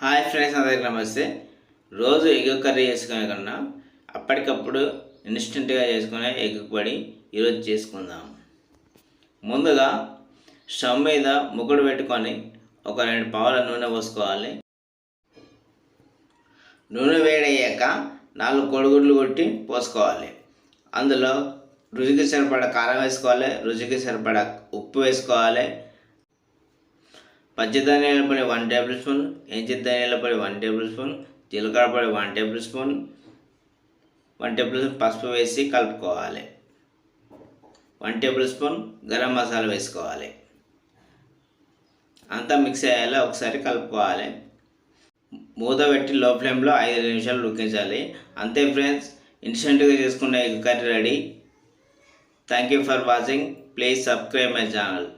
Hi friends, అందరికీ నమస్తే. రోజు ఎగ్ కర్రీ చేసుకునే కన్నా అప్పటికప్పుడు ఇన్స్టెంట్గా చేసుకునే ఎగ్ పొడి ఈరోజు చేసుకుందాం. ముందుగా స్టవ్ మీద ముగ్గుడు పెట్టుకొని ఒక 2 పావుల నూనె పోసుకోవాలి. నూనె వేడయ్యాక 4 కోడిగుడ్లు కొట్టి పోసుకోవాలి. అందులో రుచికి సరిపడా కారం వేసుకోవాలి, రుచికి సరిపడా ఉప్పు వేసుకోవాలి. పచ్చి ధనియాల పొడి 1 టేబుల్ స్పూన్, ఎంచి ధనియాల పొడి 1 టేబుల్ స్పూన్, జీలకర్ర పొడి 1 టేబుల్ స్పూన్, 1 టేబుల్ స్పూన్ పసుపు వేసి కలుపుకోవాలి. 1 టేబుల్ స్పూన్ గరం మసాలా వేసుకోవాలి. అంతా మిక్స్ అయ్యేలా ఒకసారి కలుపుకోవాలి. మూత పెట్టి లో ఫ్లేమ్లో 5 నిమిషాలు ఉడికించాలి. అంతే ఫ్రెండ్స్, ఇన్స్టెంట్గా చేసుకున్న egg curry ready. Thank you for watching. Please subscribe my channel.